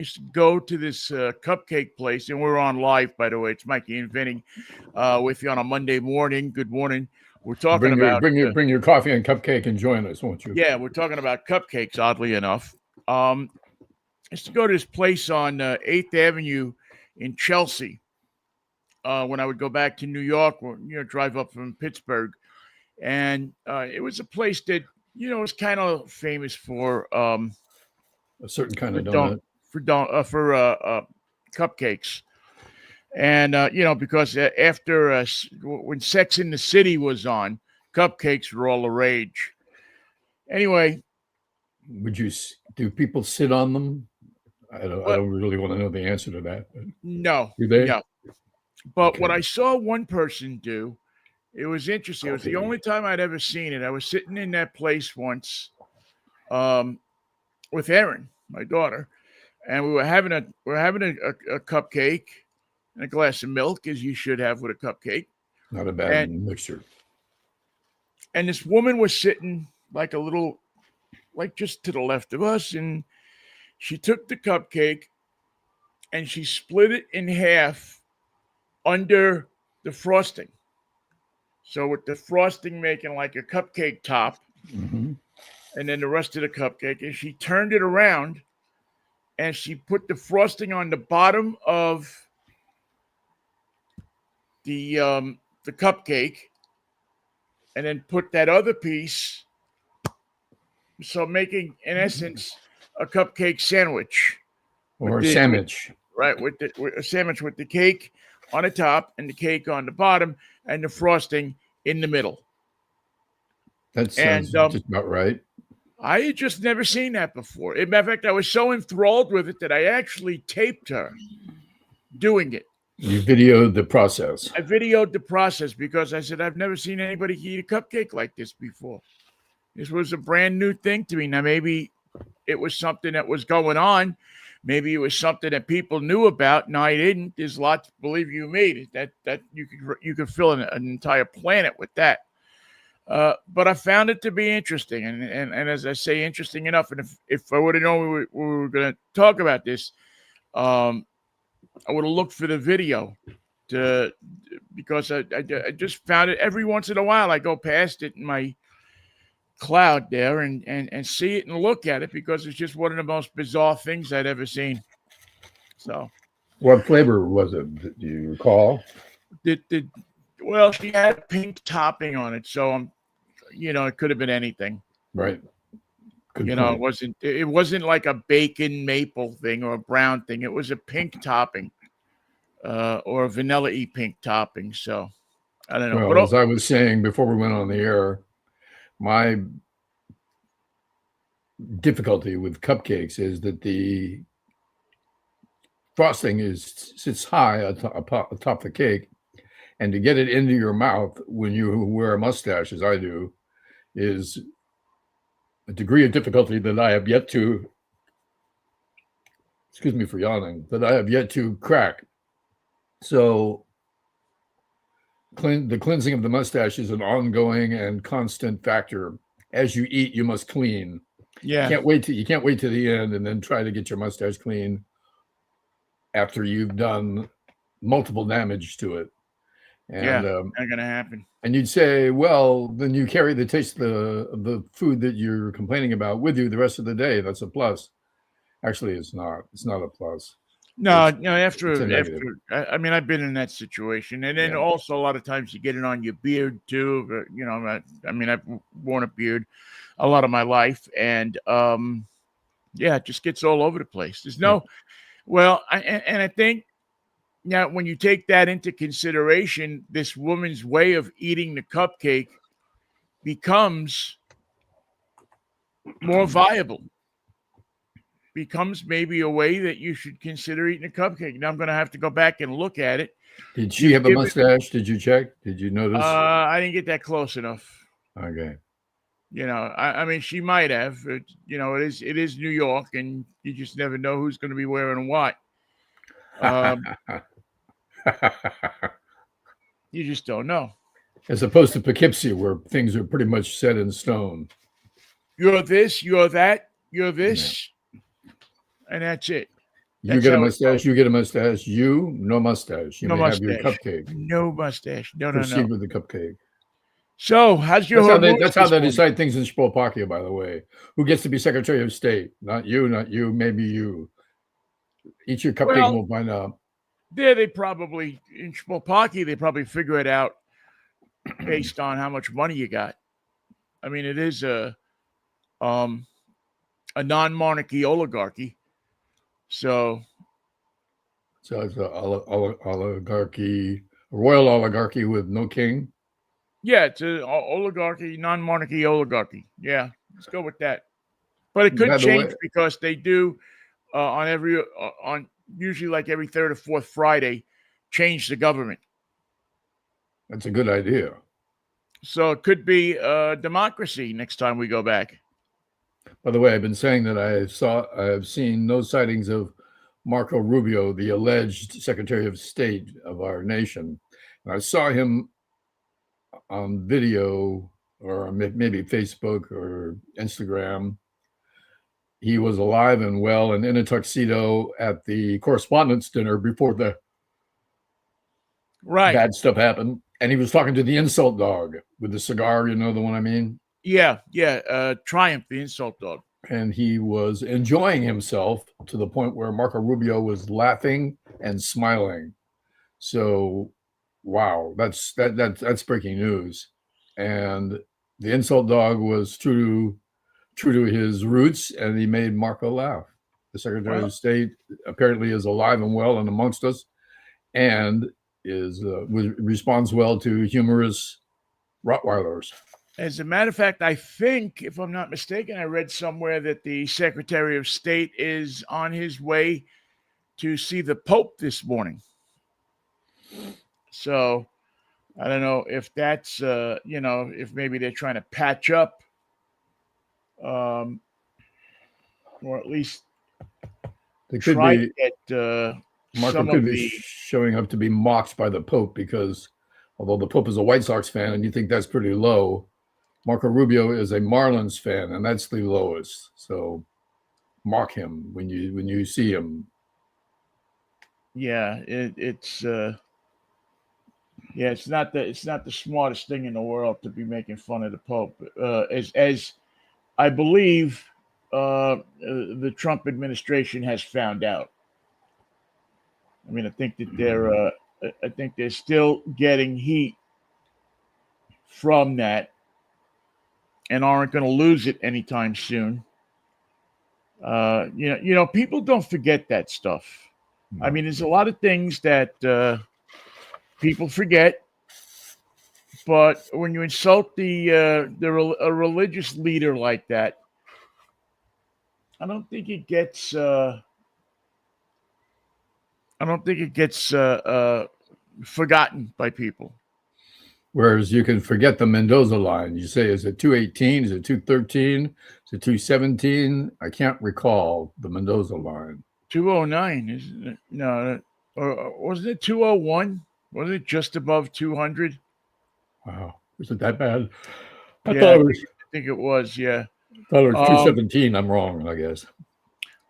used to go to this cupcake place, and we're on live, by the way. It's Mikey and Vinnie with you on a Monday morning. Good morning. We're talking about bring your coffee and cupcake and join us, won't you? yeah, we're talking about cupcakes. Oddly enough, I used to go to this place on 8th Avenue in Chelsea when I would go back to New York, or drive up from Pittsburgh, and it was a place that was kind of famous for A certain kind of donut. for cupcakes. And because after when Sex in the City was on, cupcakes were all the rage. Anyway, do people sit on them? I But- don't really want to know the answer to that. But no, do they? no. But Okay. what I saw one person do, it was interesting. It was the only time I'd ever seen it. I was sitting in that place once, with Erin, my daughter, and we were having a cupcake and a glass of milk, as you should have with a cupcake. Not a bad mixture. And this woman was sitting like a little, like just to the left of us, and she took the cupcake and she split it in half under the frosting. So with the frosting making like a cupcake top, Mm-hmm. and then the rest of the cupcake, and she turned it around and she put the frosting on the bottom of the cupcake, and then put that other piece, so making in essence a cupcake sandwich, Or a sandwich. right? With a sandwich with the cake on the top and the cake on the bottom and the frosting in the middle. That sounds just about right. I had just never seen that before. As a matter of fact, I was so enthralled with it that I actually taped her doing it. You videoed the process. I videoed the process because I said, I've never seen anybody eat a cupcake like this before. This was a brand new thing to me. Now, maybe it was something that was going on. Maybe it was something that people knew about. No, I didn't. There's lots, believe you me, that you could fill an entire planet with that. But I found it to be interesting, and as I say, interesting enough. And if I would have known we were going to talk about this, I would have looked for the video because I just found it every once in a while. I go past it in my cloud there and see it and look at it because it's just one of the most bizarre things I'd ever seen. So, what flavor was it? Do you recall? Well, she had a pink topping on it, so it could have been anything. Right. Good point. It wasn't like a bacon maple thing or a brown thing. It was a pink topping, or a vanilla-y pink topping. So I don't know. Well, as I was saying before we went on the air, my difficulty with cupcakes is that the frosting sits high atop the cake, and to get it into your mouth when you wear a mustache, as I do, is a degree of difficulty that I have yet to, excuse me for yawning, that I have yet to crack. So the cleansing of the mustache is an ongoing and constant factor. As you eat, you must clean. Yeah. You can't wait to the end and then try to get your mustache clean after you've done multiple damage to it. And, not gonna happen. And you'd say, well, then you carry the taste of the food that you're complaining about with you the rest of the day. That's a plus. Actually, it's not. It's not a plus. No. After I mean, I've been in that situation, and then also a lot of times you get it on your beard too. I mean, I've worn a beard a lot of my life, and it just gets all over the place. There's no, well, I think. Now, when you take that into consideration, this woman's way of eating the cupcake becomes more viable. Becomes maybe a way that you should consider eating a cupcake. Now, I'm going to have to go back and look at it. Did she have a mustache? Did you check? Did you notice? I didn't get that close enough. Okay. I mean, she might have. It is New York, and you just never know who's going to be wearing what. You just don't know. As opposed to Poughkeepsie, where things are pretty much set in stone. You're this, you're that, you're this, and that's it. You That's get a how it mustache. goes. You get a mustache. You no mustache. You No may have your mustache. cupcake. No mustache. No, no, no. Proceed with the cupcake. So, how's your That's how they. hormuz That's how this they morning? decide things in Slovakia. By the way, who gets to be Secretary of State? Not you. Not you. Maybe you. Eat your cupcake and Well, we'll find out. there they probably in Spopaki they probably figure it out based on how much money you got. I mean, it is um a non-monarchy oligarchy. So So it's a oligarchy, a royal oligarchy with no king. yeah, it's a oligarchy, non-monarchy oligarchy. Yeah, let's go with that. But it could By the way, change because they do on every on usually like every third or fourth Friday change the government. that's a good idea. So it could be democracy next time we go back. By the way, I've been saying that I've seen no sightings of Marco Rubio, the alleged Secretary of State of our nation. And I saw him on video or maybe Facebook or Instagram. He was alive and well and in a tuxedo at the correspondence dinner before the Right. bad stuff happened. And he was talking to the insult dog with the cigar, you know the one I mean? Yeah, yeah. Triumph, the insult dog. And he was enjoying himself to the point where Marco Rubio was laughing and smiling. So, wow, that's breaking news. And the insult dog was true to his roots, and he made Marco laugh. The Secretary of State apparently is alive and well and amongst us, and responds well to humorous Rottweilers. As a matter of fact, I think, if I'm not mistaken, I read somewhere that the Secretary of State is on his way to see the Pope this morning. So I don't know if that's, if maybe they're trying to patch up, or at least they could try be, to get Marco could be showing up to be mocked by the Pope because although the Pope is a White Sox fan and you think that's pretty low, Marco Rubio is a Marlins fan, and that's the lowest. So mock him when you see him. Yeah, it's not the smartest thing in the world to be making fun of the Pope. As I believe the Trump administration has found out. I mean, I think that they're still getting heat from that and aren't going to lose it anytime soon. People don't forget that stuff. No. I mean, there's a lot of things that people forget, but when you insult a religious leader like that, I don't think it gets. Forgotten by people. Whereas you can forget the Mendoza line. You say, is it 218? Is it 213? Is it 217? I can't recall the Mendoza line. 209, isn't it? No, or wasn't it 201? Wasn't it just above 200? Wow, is it that bad? I think it was. Yeah, I thought it was 217. I'm wrong, I guess.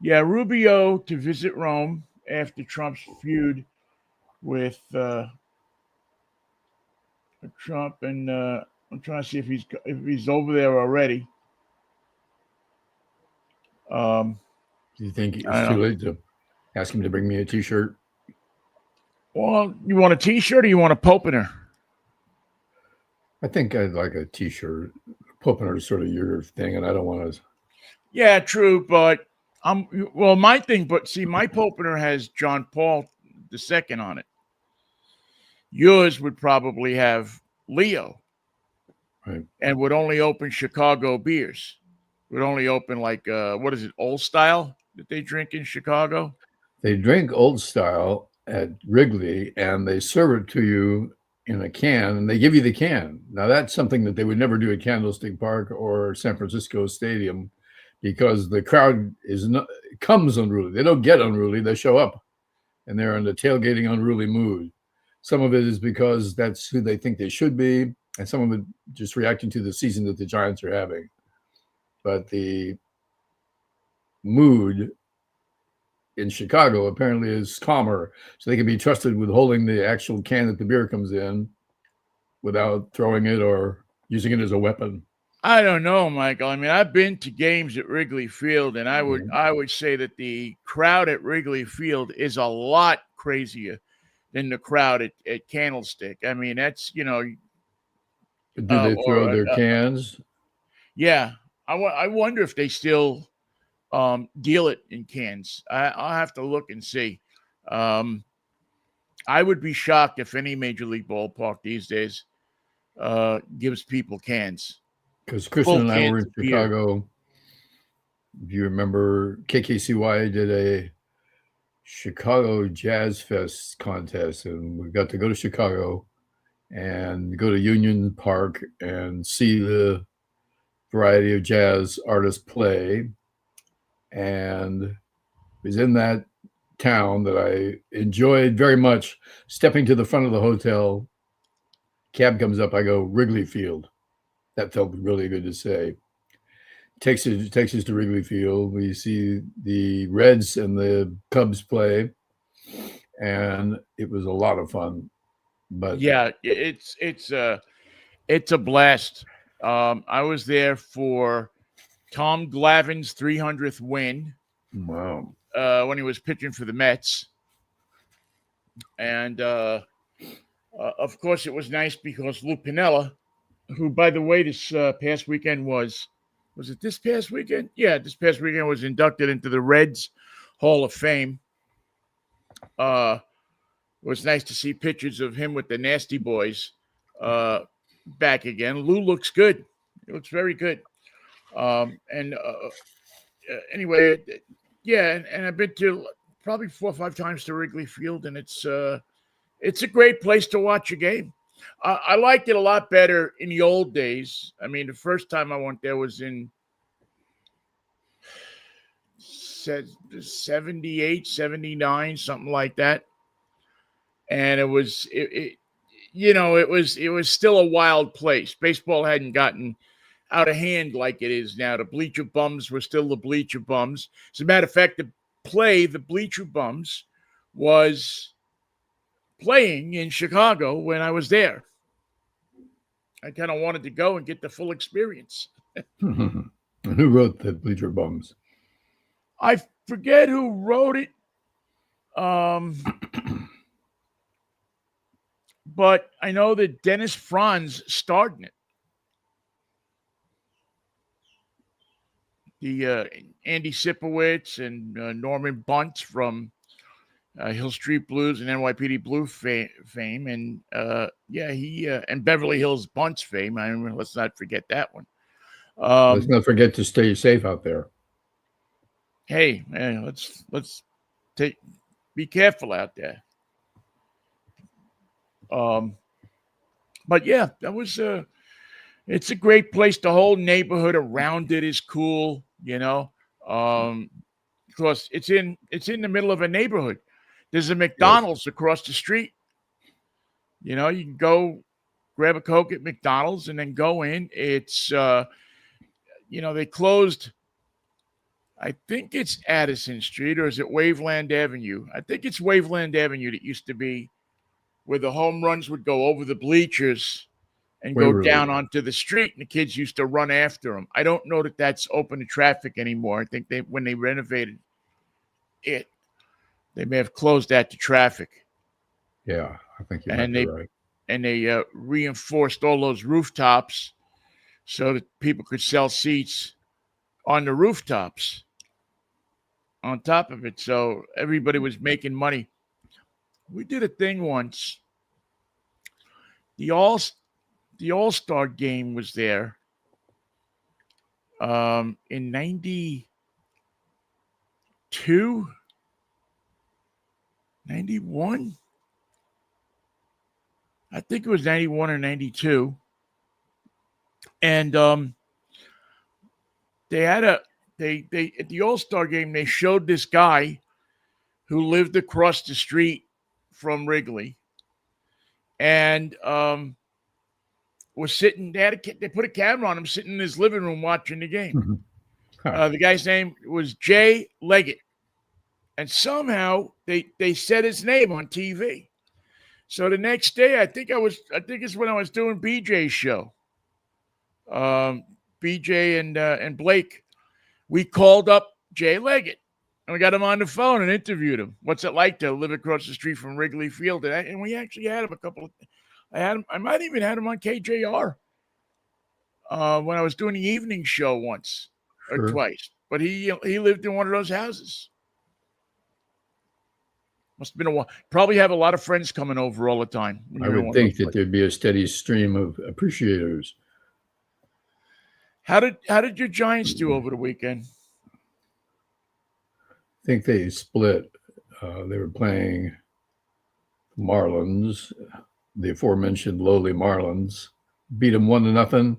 Yeah, Rubio to visit Rome after Trump's feud with Trump, and I'm trying to see if he's over there already. Do you think it's too late to ask him to bring me a T-shirt? Well, you want a T-shirt or you want a Popener? I think I'd like a T-shirt. Popener is sort of your thing, and I don't want to. Yeah, true, but my thing. But see, my Popener has John Paul II on it. Yours would probably have Leo, right? And would only open Chicago beers. Would only open like what is it, Old Style that they drink in Chicago? They drink Old Style at Wrigley, and they serve it to you in a can, and they give you the can. Now that's something that they would never do at Candlestick Park or San Francisco Stadium, because the crowd comes unruly. They don't get unruly; they show up, and they're in the tailgating unruly mood. Some of it is because that's who they think they should be, and some of it just reacting to the season that the Giants are having. But the mood in Chicago apparently is calmer, so they can be trusted with holding the actual can that the beer comes in without throwing it or using it as a weapon. I don't know, Michael. I mean, I've been to games at Wrigley Field, and I Mhm. would say that the crowd at Wrigley Field is a lot crazier than the crowd at Candlestick. I mean, that's Do they throw or their cans? yeah. I wonder if they still deal it in cans. I'll have to look and see. Um, I would be shocked if any major league ballpark these days gives people cans, Because Christian full and I were cans in of beer. Chicago. If you remember, KKCY did a Chicago Jazz Fest contest, and we got to go to Chicago and go to Union Park and see the variety of jazz artists play. And it was in that town that I enjoyed very much. Stepping to the front of the hotel, cab comes up, I go, Wrigley Field. That felt really good to say. Takes us to Wrigley Field. We see the Reds and the Cubs play, and it was a lot of fun. But Yeah, it's a blast. I was there for Tom Glavine's 300th win wow, when he was pitching for the Mets, and of course it was nice because Lou Piniella, who by the way this past weekend was it this past weekend? Yeah, this past weekend was inducted into the Reds Hall of Fame. It was nice to see pictures of him with the Nasty Boys back again. Lou looks good. He looks very good. And anyway, yeah, and I've been to probably 4 or 5 times to Wrigley Field, and it's a great place to watch a game. I liked it a lot better in the old days. I mean, the first time I went there was in 78, 79, something like that. And it was it was still a wild place. Baseball hadn't gotten out of hand like it is now. The bleacher bums were still the bleacher bums. As a matter of fact, the bleacher bums was playing in Chicago when I was there. I kind of wanted to go and get the full experience. and who wrote the Bleacher Bums? I forget who wrote it. But I know that Dennis Franz starred in it. The Andy Sipowicz and Norman Bunce from Hill Street Blues and NYPD Blue fame, and he and Beverly Hills Bunce fame. I mean, let's not forget that one. Let's not forget to stay safe out there. Hey, man, let's be careful out there. But yeah, that was it's a great place. The whole neighborhood around it is cool, because it's in the middle of a neighborhood. There's a McDonald's across the street. You can go grab a Coke at McDonald's and then go in. It's they closed. I think it's Addison Street, or is it Waveland Avenue? I think it's Waveland Avenue that used to be where the home runs would go over the bleachers and go down onto the street, and the kids used to run after them. I don't know that that's open to traffic anymore. I think when they renovated it, they may have closed that to traffic. Yeah, I think you might be right. And they reinforced all those rooftops so that people could sell seats on the rooftops on top of it. So everybody was making money. We did a thing once. The All-Star game was there in 92, 91. I think it was 91 or 92. And they had at the All-Star game, they showed this guy who lived across the street from Wrigley and was sitting. They put a camera on him sitting in his living room watching the game. Huh. The guy's name was Jay Leggett, and somehow they said his name on TV. So the next day, I think it's when I was doing BJ's show. BJ and Blake, we called up Jay Leggett and we got him on the phone and interviewed him. What's it like to live across the street from Wrigley Field? And we actually had him I might even had him on KJR when I was doing the evening show once or twice. But he lived in one of those houses. Must have been a while. Probably have a lot of friends coming over all the time. I would think that there'd be a steady stream of appreciators. How did your Giants do over the weekend? I think they split. They were playing Marlins, the aforementioned lowly Marlins, beat them 1-0.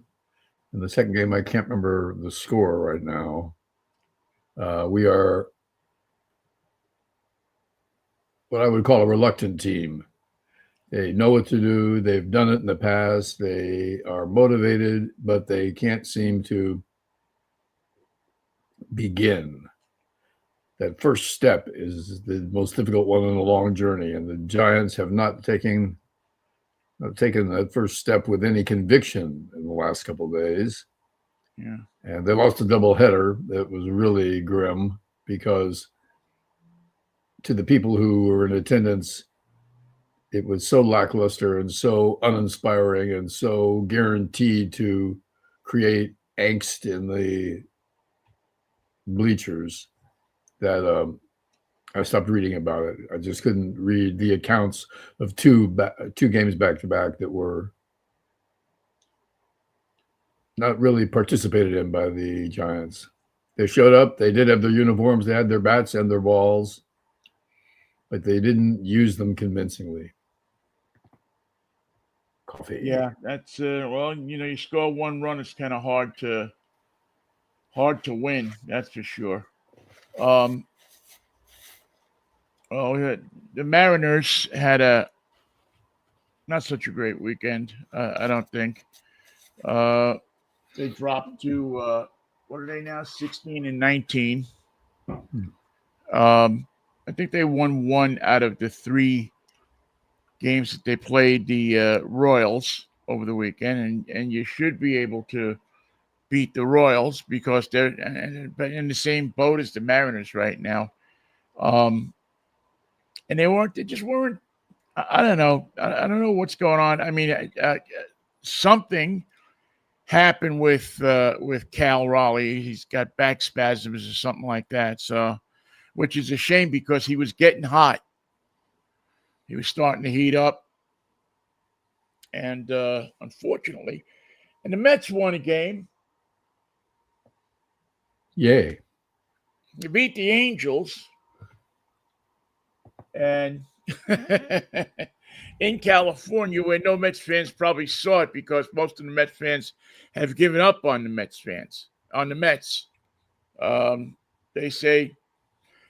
In the second game, I can't remember the score right now. We are what I would call a reluctant team. They know what to do. They've done it in the past. They are motivated, but they can't seem to begin. That first step is the most difficult one in a long journey, and the Giants have not taken that first step with any conviction in the last couple of days. Yeah, and they lost a doubleheader that was really grim because to the people who were in attendance, it was so lackluster and so uninspiring and so guaranteed to create angst in the bleachers that I stopped reading about it. I just couldn't read the accounts of two games back to back that were not really participated in by the Giants. They showed up. They did have their uniforms. They had their bats and their balls, but they didn't use them convincingly. Coffee. Yeah, that's well, you score one run, it's kind of hard to win. That's for sure. The Mariners had a not such a great weekend. I don't think. They dropped to what are they now? 16-19. I think they won one out of the three games that they played the Royals over the weekend, and you should be able to beat the Royals because they're in the same boat as the Mariners right now. And they just weren't. I don't know. I don't know what's going on. I mean, something happened with Cal Raleigh. He's got back spasms or something like that. So, which is a shame because he was getting hot. He was starting to heat up. And unfortunately, and the Mets won a game. Yay. You beat the Angels. And in California, where no Mets fans probably saw it because most of the Mets fans have given up on the Mets. They say,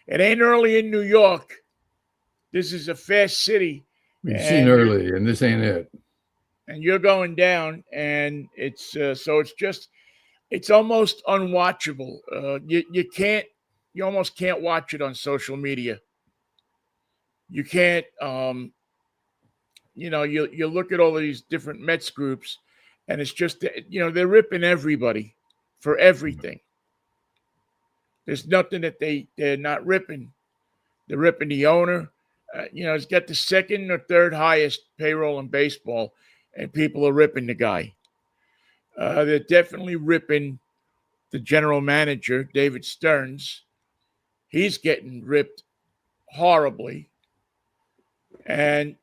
it ain't early in New York. This is a fast city. We've seen early, and this ain't it. And you're going down, and it's it's almost unwatchable. You almost can't watch it on social media. You can't, you look at all of these different Mets groups, and it's just, they're ripping everybody for everything. There's nothing that they're not ripping. They're ripping the owner. He's got the second or third highest payroll in baseball, and people are ripping the guy. They're definitely ripping the general manager, David Stearns. He's getting ripped horribly. And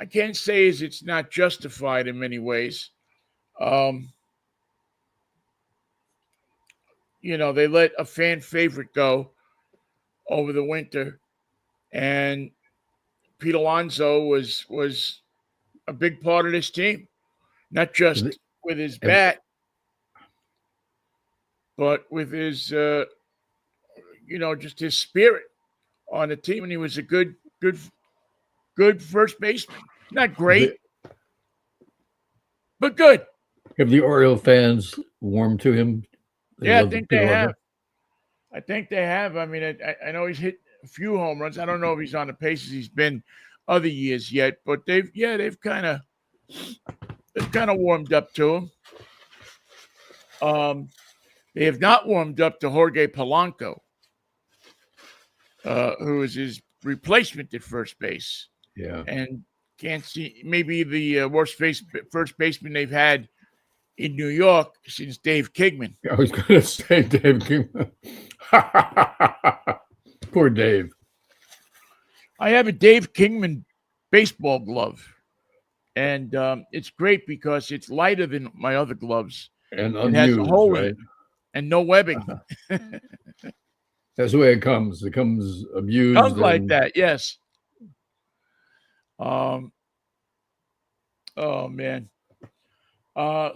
I can't say it's not justified in many ways. They let a fan favorite go over the winter, and Pete Alonso was a big part of this team, not just with his bat, but with his, just his spirit on the team. And he was a good first baseman. Not great, but good. Have the Oriole fans warmed to him? I think they have. I think they have. I mean, I know he's hit a few home runs. I don't know if he's on the pace as he's been other years yet, but they've kind of warmed up to him. They have not warmed up to Jorge Polanco, who is his replacement at first base. Yeah. And can't see maybe the worst first baseman they've had in New York since Dave Kingman. I was going to say Dave Kingman. Poor Dave. I have a Dave Kingman baseball glove, and it's great because it's lighter than my other gloves. And it has a unused, hole in right? it and no webbing. That's the way it comes. It comes abused. Comes like that, yes. Oh man.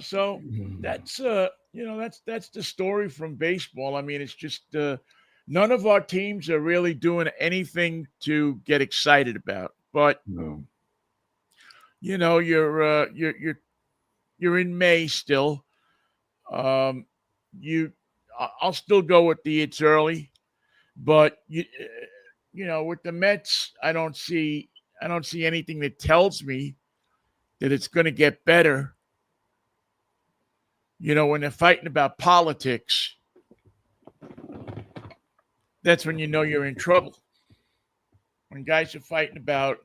So that's that's the story from baseball. I mean, it's just none of our teams are really doing anything to get excited about. But no. You're in May still. I'll still go with the it's early, but with the Mets, I don't see anything that tells me that it's going to get better. When they're fighting about politics, that's when you're in trouble. When guys are fighting about,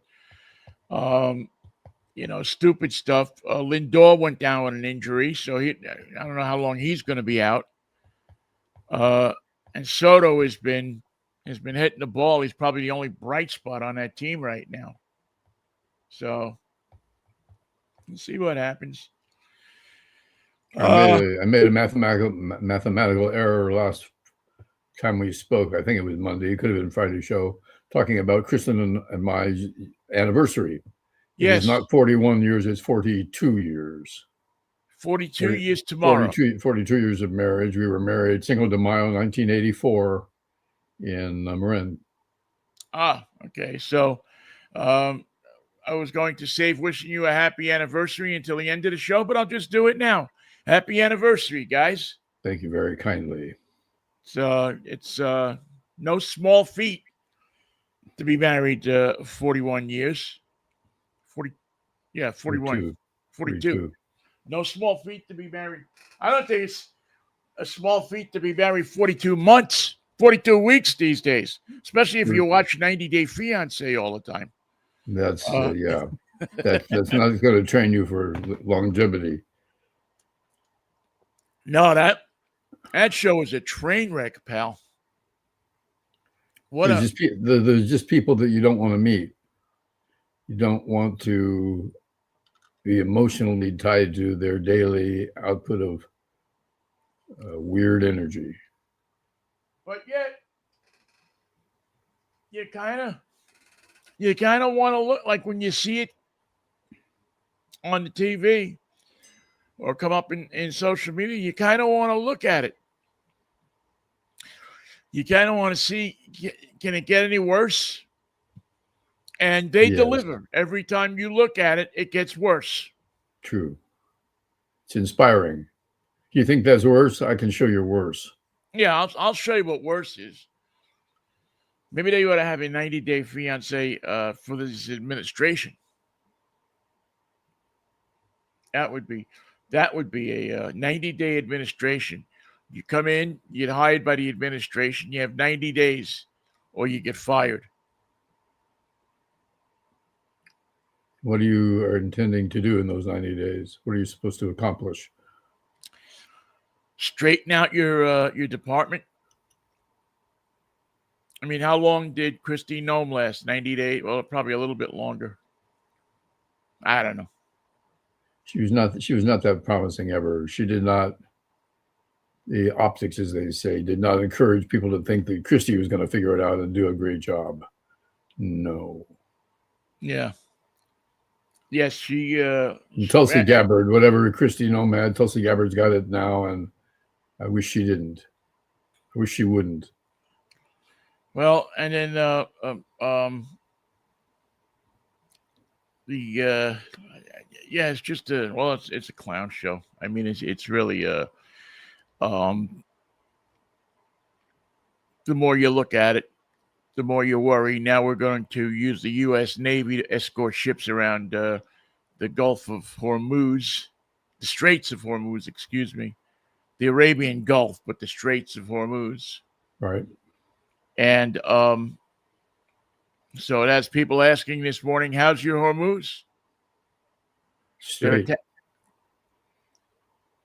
stupid stuff. Lindor went down with an injury, so I don't know how long he's going to be out. And Soto has been hitting the ball. He's probably the only bright spot on that team right now. So we'll see what happens. I made a mathematical error last time we spoke. I think it was Monday. It could have been Friday's show, talking about Kristen and my anniversary. Yes. It's not 41 years, it's 42 years. 42 years tomorrow. 42 years of marriage. We were married Cinco de Mayo, 1984 in Marin. Okay. So I was going to save wishing you a happy anniversary until the end of the show, but I'll just do it now. Happy anniversary, guys. Thank you very kindly. So it's no small feat to be married 41 years. 41. 42. No small feat to be married. I don't think it's a small feat to be married 42 months, 42 weeks these days, especially if you watch 90 Day Fiancé all the time. That's, that's not going to train you for longevity. No, that show is a train wreck, pal. There's just people that you don't want to meet. You don't want to be emotionally tied to their daily output of weird energy. But yet, you kind of want to look like when you see it on the TV or come up in social media, you kind of want to look at it. You kind of want to see, can it get any worse? And they deliver. Every time you look at it, it gets worse. True. It's inspiring. You think that's worse? I can show you worse. Yeah, I'll show you what worse is. Maybe they ought to have a 90 Day Fiancé for this administration. That would be a 90-day administration. You come in, you get hired by the administration, you have 90 days or you get fired. What are you intending to do in those 90 days? What are you supposed to accomplish? Straighten out your department. I mean, how long did Kristi Noem last? 90 days? Well, probably a little bit longer. I don't know. She was not that promising ever. She did not, the optics, as they say, did not encourage people to think that Kristi was going to figure it out and do a great job. No. Yeah. Yes, she Tulsi Gabbard, whatever Kristi Noem had, Tulsi Gabbard's got it now, and I wish she didn't. I wish she wouldn't. Well, and then it's just it's a clown show. I mean, it's really the more you look at it, the more you worry. Now we're going to use the U.S. Navy to escort ships around the Gulf of Hormuz, the Straits of Hormuz, excuse me, the Arabian Gulf, but the Straits of Hormuz. Right. And so it has people asking this morning, how's your Hormuz? Straight.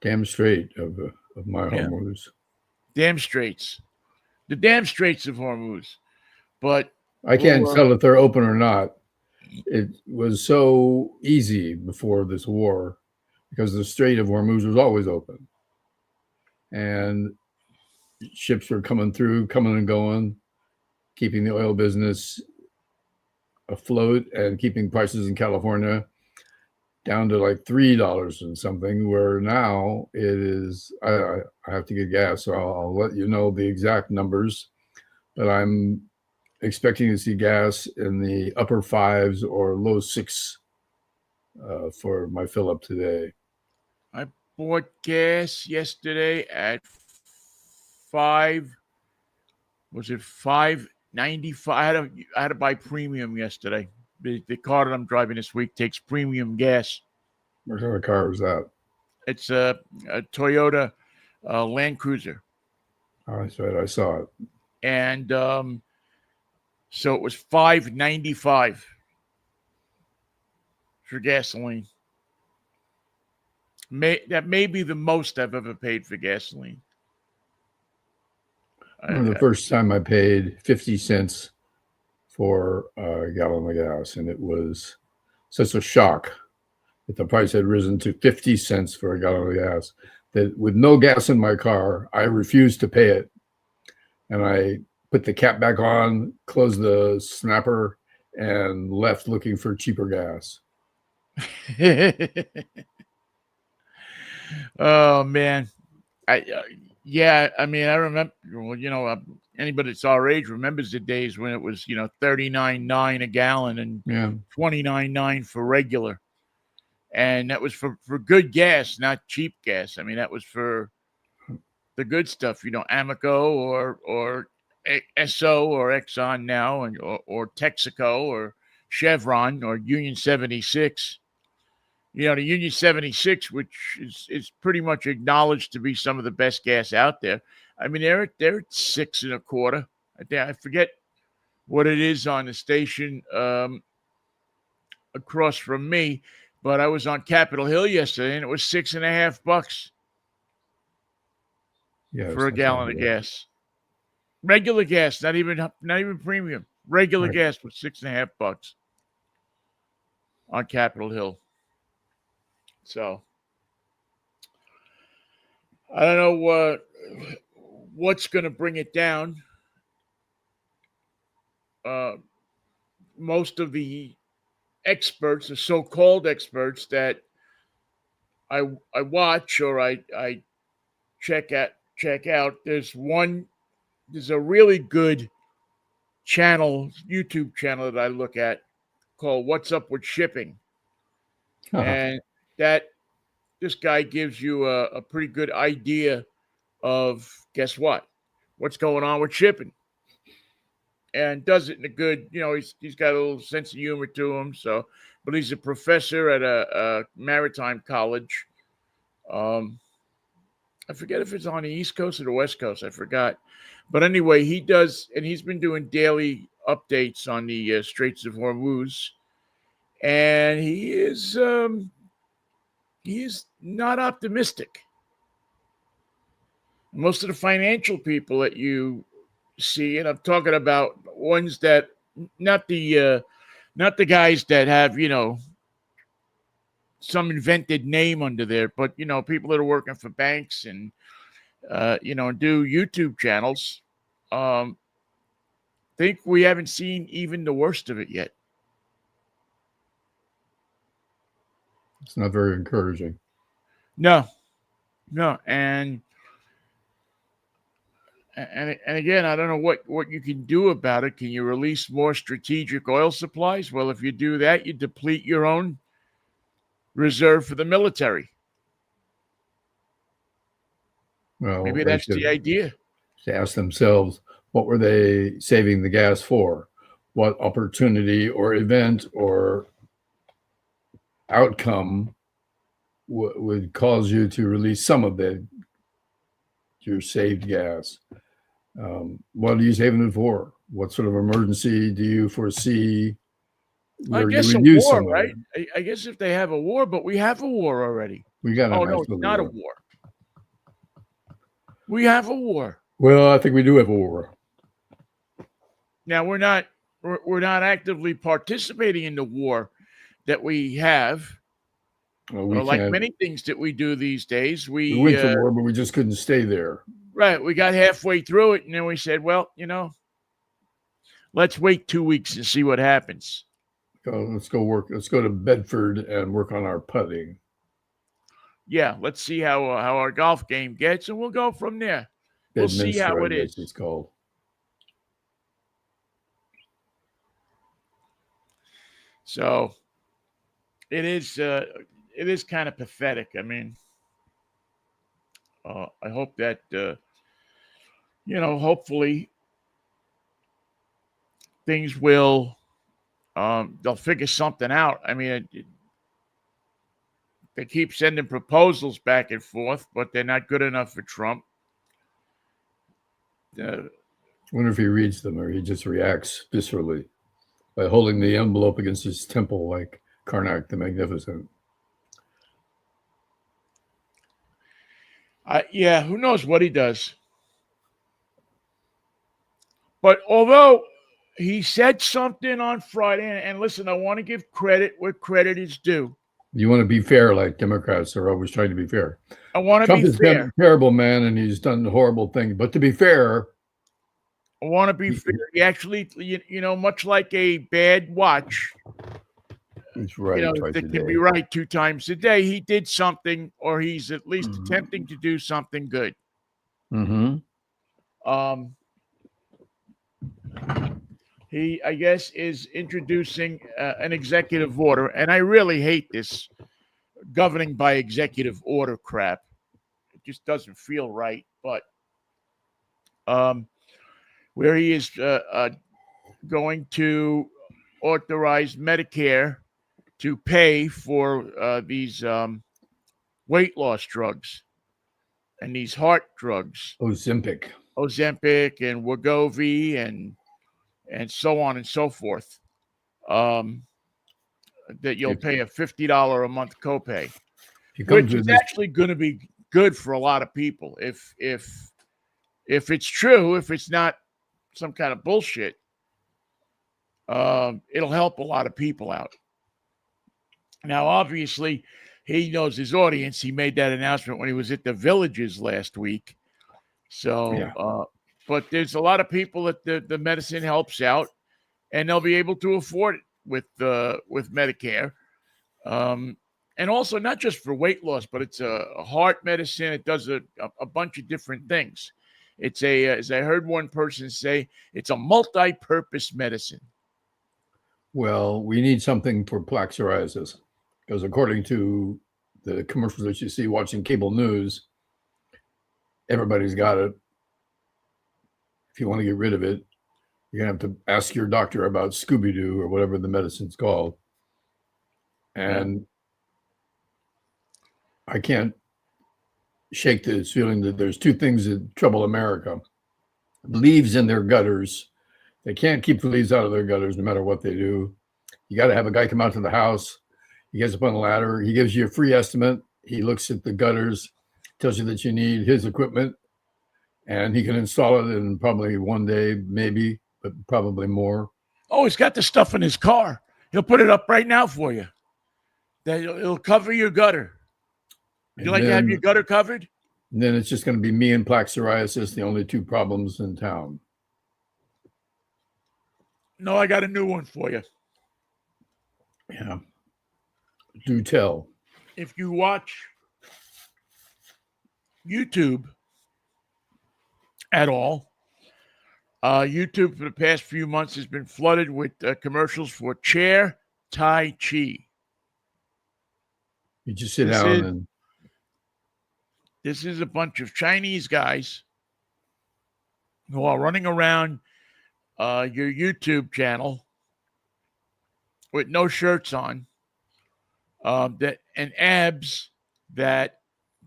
Damn straight of my Yeah. Hormuz. Damn straits. The damn Straits of Hormuz. But I can't tell if they're open or not. It was so easy before this war because the Strait of Hormuz was always open. And ships were coming through, coming and going, keeping the oil business afloat and keeping prices in California down to like $3 and something, where now it is, I have to get gas, so I'll let you know the exact numbers, but I'm expecting to see gas in the upper fives or low six for my fill up today. I bought gas yesterday at $5.95. I had to buy premium yesterday. The car that I'm driving this week takes premium gas. What kind of car is that? It's a Toyota Land Cruiser. Oh, that's right. I saw it. And so it was $5.95 for gasoline. That may be the most I've ever paid for gasoline. The first time I paid 50 cents for a gallon of gas, and it was such a shock that the price had risen to 50 cents for a gallon of gas that with no gas in my car, I refused to pay it. And I put the cap back on, closed the snapper, and left looking for cheaper gas. Oh, man. I mean, I remember, well, anybody that's our age remembers the days when it was, $39.9 a gallon and $29.9 for regular. And that was for good gas, not cheap gas. I mean, that was for the good stuff, Amoco or Esso or Exxon now, or Texaco or Chevron or Union 76. The Union 76, which is pretty much acknowledged to be some of the best gas out there. I mean, they're at $6.25. I forget what it is on the station across from me, but I was on Capitol Hill yesterday, and it was $6.50 for a gallon of gas. Regular gas, not even premium. Regular gas was $6.50 on Capitol Hill. So I don't know what's going to bring it down. Most of the experts, the so-called experts that I watch or I check out, there's a really good YouTube channel that I look at called What's Up with Shipping. And this guy gives you a pretty good idea of, guess what's going on with shipping, and does it in a good, he's got a little sense of humor to him. So, but he's a professor at a maritime college. I forget if it's on the East Coast or the West Coast. I forgot. But anyway, he does, and he's been doing daily updates on the Straits of Hormuz. And he is not optimistic. Most of the financial people that you see, and I'm talking about ones that not the guys that have some invented name under there, but people that are working for banks and do YouTube channels, think we haven't seen even the worst of it yet. It's not very encouraging. No, and again, I don't know what you can do about it. Can you release more strategic oil supplies? Well, if you do that, you deplete your own reserve for the military. Well, maybe that's the idea. To ask themselves, What were they saving the gas for? What opportunity or event or outcome would cause you to release some of your saved gas? What are you saving it for? What sort of emergency do you foresee I where you guess a would use war, some of right? it? I guess if they have a war, but we have a war already. We got a Oh, nice no, it's little not a war. war. We have a war. Well, I think we do have a war. Now, we're not actively participating in the war that we have. Well, we Like can't. many things that we do these days, We went to war, but we just couldn't stay there. right, we got halfway through it, and then we said, well, let's wait 2 weeks and see what happens. Let's go work. Let's go to Bedford and work on our putting. Yeah, let's see how our golf game gets, and we'll go from there. We'll see how it is. It's called. So it is kind of pathetic. I mean, I hope that hopefully things will they'll figure something out. I mean, they keep sending proposals back and forth, but they're not good enough for Trump. I wonder if he reads them or he just reacts viscerally by holding the envelope against his temple like Karnak the Magnificent. Yeah, who knows what he does. But although he said something on Friday, and listen, I want to give credit where credit is due. You want to be fair, like Democrats are always trying to be fair. I want to Trump be has fair. been a terrible man, and he's done horrible things. But to be fair, I want to be fair. He actually, much like a bad watch, he's right. That can be right 2 times a day. He did something, or he's at least attempting to do something good. He, I guess, is introducing an executive order, and I really hate this governing by executive order crap. It just doesn't feel right. But where he is going to authorize Medicare to pay for these weight loss drugs and these heart drugs, Ozempic and Wegovy and so on and so forth, that you'll pay a $50 a month copay, which is actually going to be good for a lot of people. If it's true, if it's not some kind of bullshit, it'll help a lot of people out. Now, obviously, he knows his audience. He made that announcement when he was at the Villages last week. So, yeah. But there's a lot of people that the medicine helps out, and they'll be able to afford it with Medicare. And also not just for weight loss, but it's a heart medicine. It does a bunch of different things. It's as I heard one person say, it's a multi-purpose medicine. Well, we need something for plaque psoriasis because according to the commercials that you see watching cable news, everybody's got it. If you want to get rid of it, you're going to have to ask your doctor about Scooby-Doo or whatever the medicine's called. And I can't shake this feeling that there's 2 things that trouble America. Leaves in their gutters. They can't keep the leaves out of their gutters no matter what they do. You got to have a guy come out to the house. He gets up on a ladder. He gives you a free estimate. He looks at the gutters, tells you that you need his equipment, and he can install it in probably 1 day, maybe, but probably more. Oh, he's got the stuff in his car. He'll put it up right now for you. It'll cover your gutter. Would you like to have your gutter covered? And then it's just going to be me and plaque psoriasis, the only 2 problems in town. No, I got a new one for you. Yeah. Do tell. If you watch YouTube at all, YouTube for the past few months has been flooded with commercials for chair Tai Chi. You just sit down and... This is a bunch of Chinese guys who are running around your YouTube channel with no shirts on, that and abs that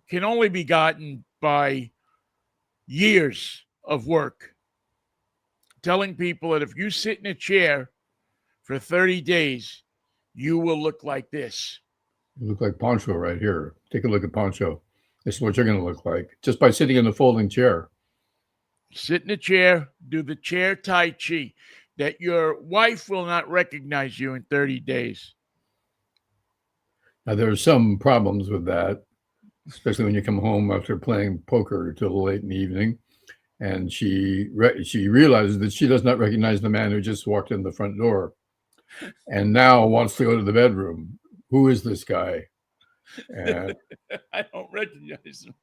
can only be gotten by years of work, telling people that if you sit in a chair for 30 days, you will look like this. You look like Poncho right here. Take a look at Poncho. This is what you're going to look like just by sitting in the folding chair. Sit in a chair, do the chair Tai Chi, that your wife will not recognize you in 30 days. Now, there are some problems with that, especially when you come home after playing poker till late in the evening, and she realizes that she does not recognize the man who just walked in the front door, and now wants to go to the bedroom. Who is this guy? And I don't recognize him.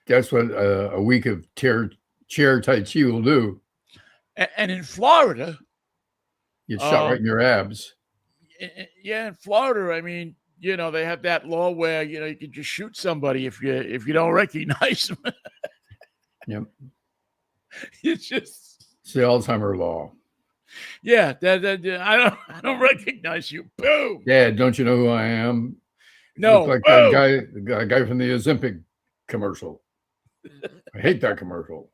that's what a week of chair Tai Chi will do. And in Florida, You get shot right in your abs. Yeah, in Florida, I mean, they have that law where you can just shoot somebody if you don't recognize them. Yep. It's just the Alzheimer law. Yeah, I don't recognize you. Boom. Yeah, don't you know who I am? No, look like that guy from the Ozempic commercial. I hate that commercial.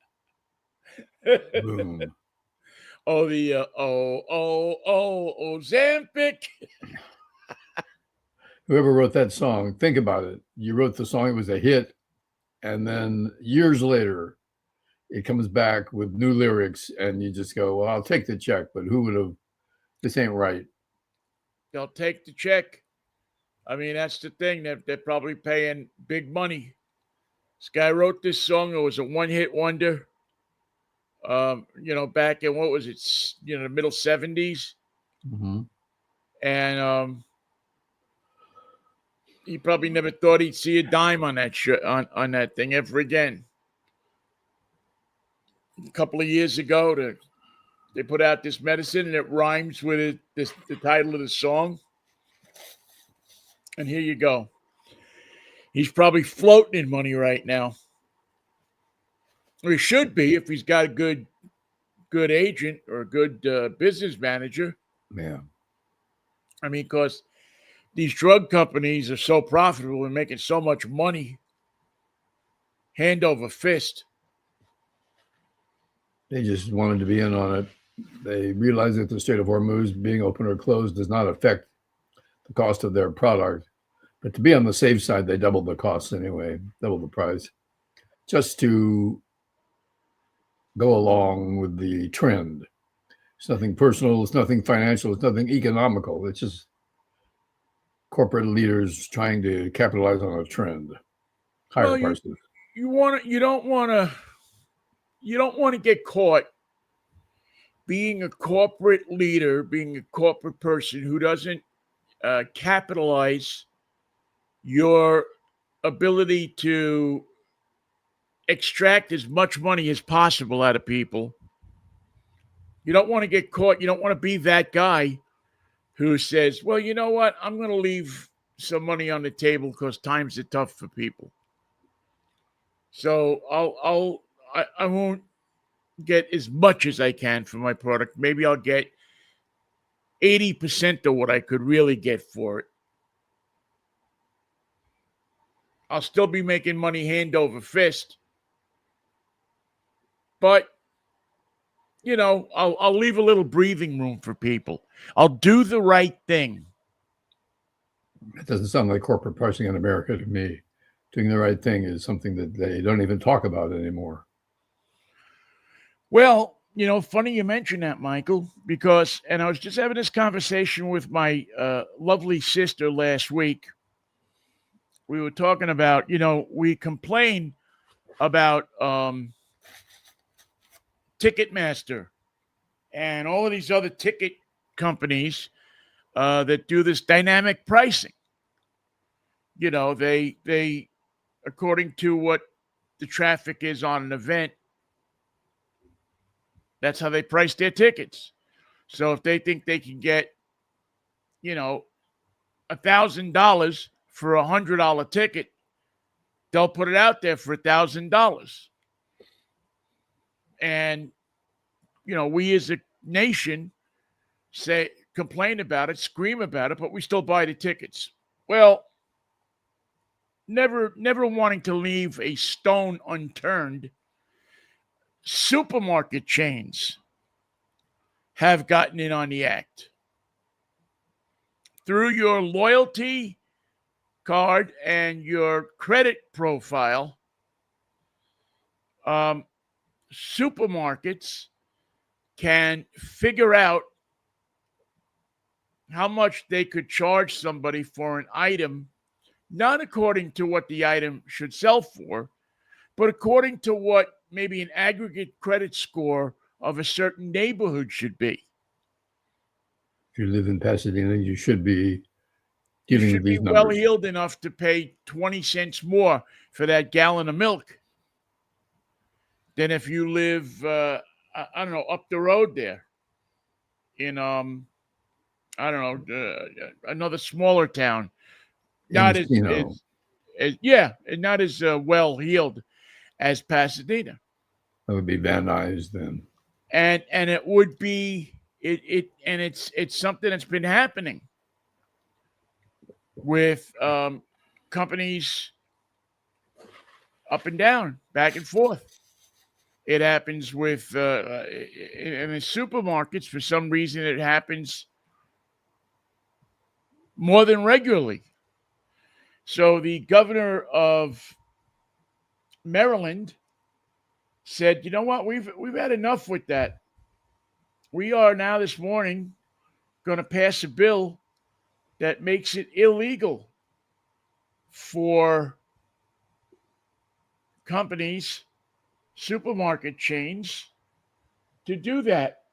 Boom. Oh, the Ozempic. Whoever wrote that song, think about it. You wrote the song, it was a hit, and then years later, it comes back with new lyrics, and you just go, well, I'll take the check, but who would have, this ain't right. They'll take the check. I mean, that's the thing. They're probably paying big money. This guy wrote this song. It was a one-hit wonder. Back in, what was it? The middle 70s. Mm-hmm. And he probably never thought he'd see a dime on that on that thing ever again. A couple of years ago, they put out this medicine, and it rhymes with the title of the song. And here you go. He's probably floating in money right now. Or he should be if he's got a good agent or a good business manager. Yeah. I mean, because these drug companies are so profitable and making so much money hand over fist. They just wanted to be in on it. They realized that the Strait of Hormuz being open or closed does not affect the cost of their product. But to be on the safe side, they doubled the cost anyway, doubled the price, just to go along with the trend. It's nothing personal. It's nothing financial. It's nothing economical. It's just corporate leaders trying to capitalize on a trend. Higher prices. You don't want to get caught being a corporate leader, being a corporate person who doesn't capitalize your ability to extract as much money as possible out of people. You don't want to get caught. You don't want to be that guy who says, well, you know what? I'm going to leave some money on the table because times are tough for people. So I won't get as much as I can for my product. Maybe I'll get 80% of what I could really get for it. I'll still be making money hand over fist. But, I'll leave a little breathing room for people. I'll do the right thing. It doesn't sound like corporate pricing in America to me. Doing the right thing is something that they don't even talk about anymore. Well, funny you mention that, Michael, because, and I was just having this conversation with my lovely sister last week. We were talking about, we complain about Ticketmaster and all of these other ticket companies that do this dynamic pricing. They according to what the traffic is on an event, that's how they price their tickets. So if they think they can get, $1,000 for $100 ticket, they'll put it out there for $1,000. And, we as a nation complain about it, scream about it, but we still buy the tickets. Well, never wanting to leave a stone unturned, supermarket chains have gotten in on the act. Through your loyalty card and your credit profile, supermarkets can figure out how much they could charge somebody for an item, not according to what the item should sell for, but according to what maybe an aggregate credit score of a certain neighborhood should be. If you live in Pasadena, you should be dealing with these numbers. Well-heeled enough to pay 20 cents more for that gallon of milk than if you live, I don't know, up the road there in, another smaller town. Not as well-heeled as Pasadena. That would be Van Nuys then. And it would be it's something that's been happening with companies up and down, back and forth. It happens with in the supermarkets. For some reason, it happens more than regularly. So the governor of Maryland said, "You know what? We've had enough with that. We are now this morning going to pass a bill that makes it illegal for companies, supermarket chains, to do that."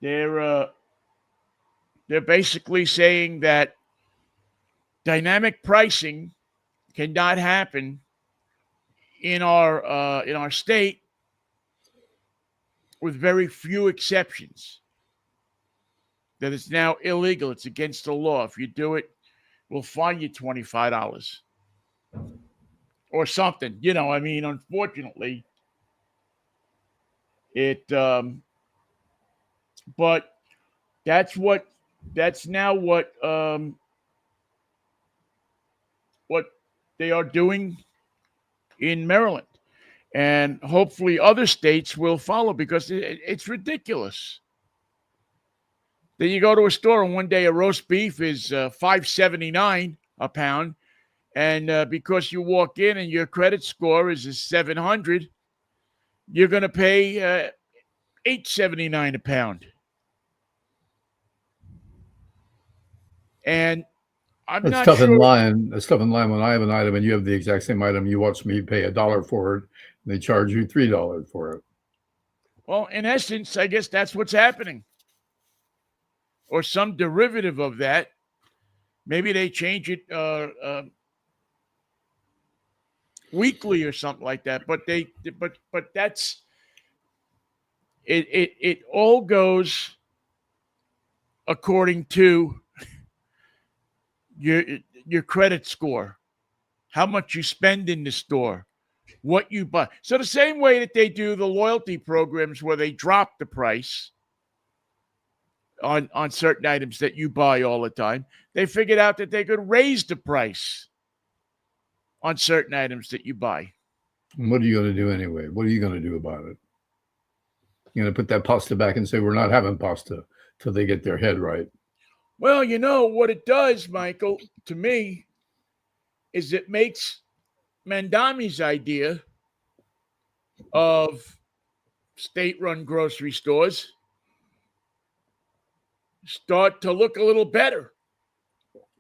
They're basically saying that dynamic pricing cannot happen in our state, with very few exceptions. That it's now illegal. It's against the law. If you do it, we'll fine you $25 or something. Unfortunately, it. But that's now what they are doing in Maryland, and hopefully other states will follow, because it's ridiculous. Then you go to a store and one day a roast beef is $5.79 a pound, and because you walk in and your credit score is a 700, you're going to pay $8.79 a pound. And It's tough in line. It's tough in line when I have an item and you have the exact same item. You watch me pay $1 for it, and they charge you $3 for it. Well, in essence, I guess that's what's happening, or some derivative of that. Maybe they change it weekly or something like that. But that's it. It all goes according to your credit score, how much you spend in the store, what you buy. So the same way that they do the loyalty programs where they drop the price on certain items that you buy all the time, they figured out that they could raise the price on certain items that you buy. What are you going to do anyway? What are you going to do about it? You're going to put that pasta back and say, we're not having pasta till they get their head right. Well, what it does, Michael, to me, is it makes Mandami's idea of state-run grocery stores start to look a little better.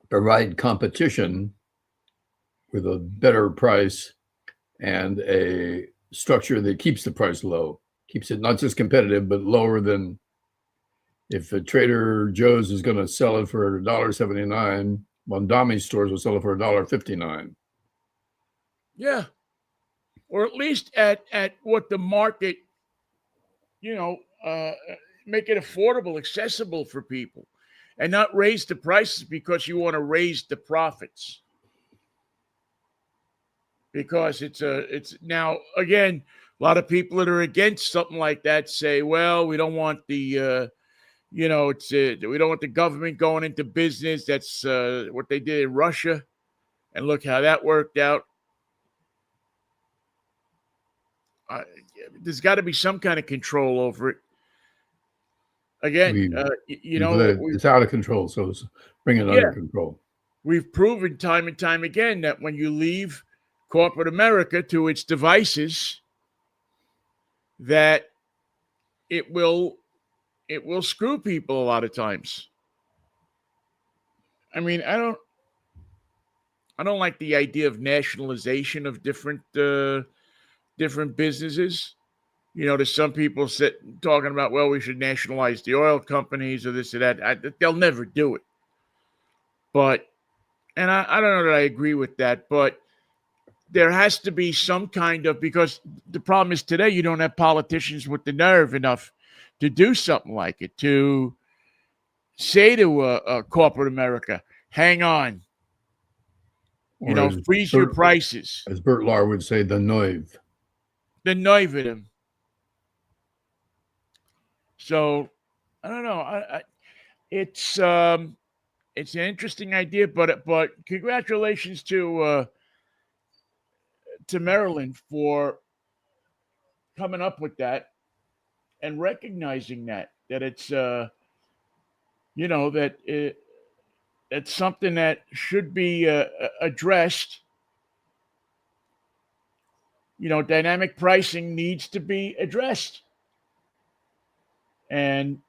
Provide competition with a better price and a structure that keeps the price low, keeps it not just competitive, but lower than if a Trader Joe's is going to sell it for $1.79, Mondami's stores will sell it for $1.59. Yeah. Or at least at what the market, make it affordable, accessible for people, and not raise the prices because you want to raise the profits. because it's now again a lot of people that are against something like that say, well, we don't want the we don't want the government going into business. That's what they did in Russia, and look how that worked out. Uh, there's got to be some kind of control over it. Again, it's out of control, so let's bring it under control. We've proven time and time again that when you leave corporate America to its devices, that it will screw people a lot of times. I mean, I don't like the idea of nationalization of different businesses. There's some people talking about, well, we should nationalize the oil companies or this or that. They'll never do it. But, and I don't know that I agree with that, but there has to be some kind of, because the problem is today you don't have politicians with the nerve enough to do something like it, to say to corporate America, hang on, freeze your prices. As Bert Lahr would say, the nerve. The nerve of them. So, I don't know. It's an interesting idea, but congratulations to Maryland for coming up with that and recognizing that it's it's something that should be addressed. Dynamic pricing needs to be addressed. And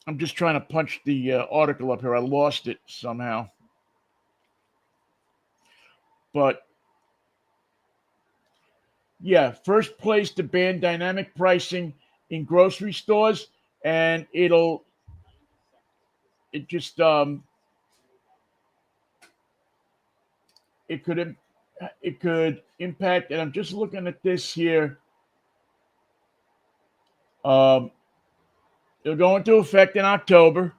I'm just trying to punch the article up here. I lost it somehow. But yeah, first place to ban dynamic pricing in grocery stores, and it could impact. And I'm just looking at this here. It'll go into effect in October,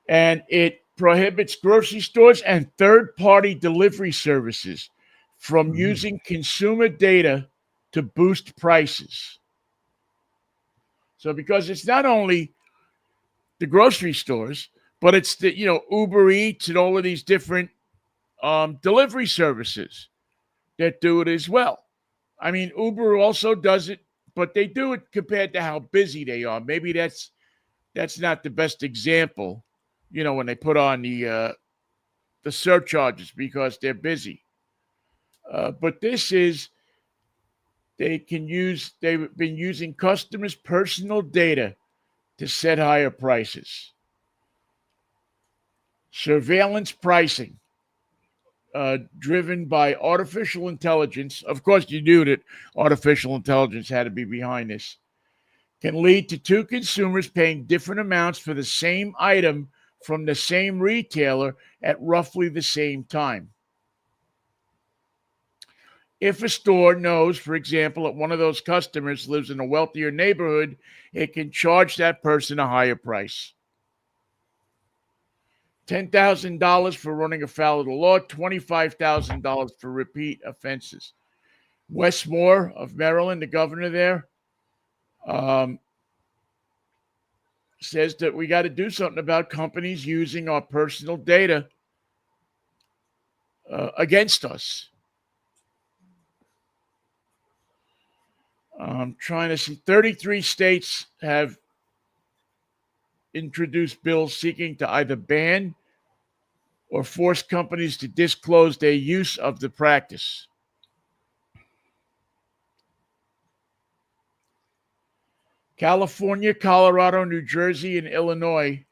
and it prohibits grocery stores and third-party delivery services from using consumer data to boost prices. So because it's not only the grocery stores, but it's the Uber Eats and all of these different delivery services that do it as well. I mean, Uber also does it, but they do it compared to how busy they are. Maybe that's not the best example, when they put on the surcharges because they're busy. But this is, they've been using customers' personal data to set higher prices. Surveillance pricing, driven by artificial intelligence. Of course, you knew that artificial intelligence had to be behind this. Can lead to two consumers paying different amounts for the same item from the same retailer at roughly the same time. If a store knows, for example, that one of those customers lives in a wealthier neighborhood, it can charge that person a higher price. $10,000 for running afoul of the law, $25,000 for repeat offenses. Wes Moore of Maryland, the governor there, says that we got to do something about companies using our personal data against us. I'm trying to see. 33 states have introduced bills seeking to either ban or force companies to disclose their use of the practice. California, Colorado, New Jersey, and Illinois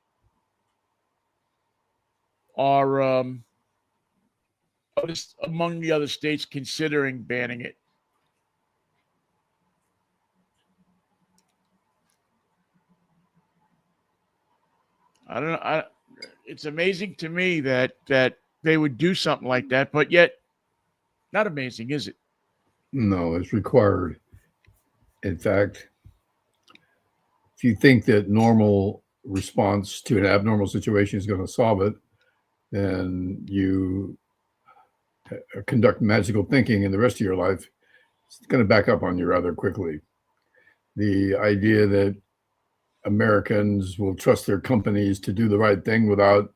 are among the other states considering banning it. I don't know. It's amazing to me that they would do something like that, but yet not amazing, is it? No, it's required. In fact, if you think that normal response to an abnormal situation is going to solve it, then you conduct magical thinking in the rest of your life, it's going to back up on you rather quickly. The idea that Americans will trust their companies to do the right thing without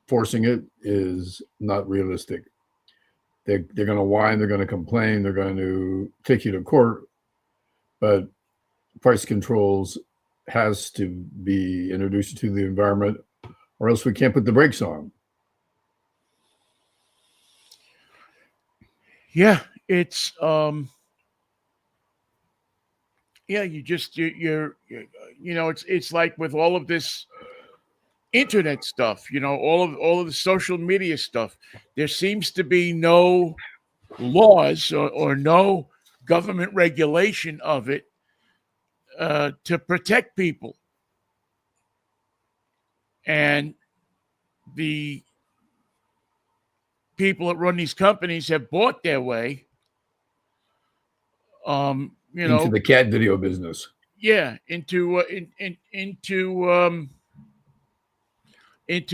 forcing it is not realistic. They're going to whine, they're going to complain, they're going to take you to court, but price controls has to be introduced to the environment, or else we can't put the brakes on. Yeah, it's it's like with all of this internet stuff, all of the social media stuff, there seems to be no laws or no government regulation of it to protect people. And the people that run these companies have bought their way into the cat video business. Yeah, into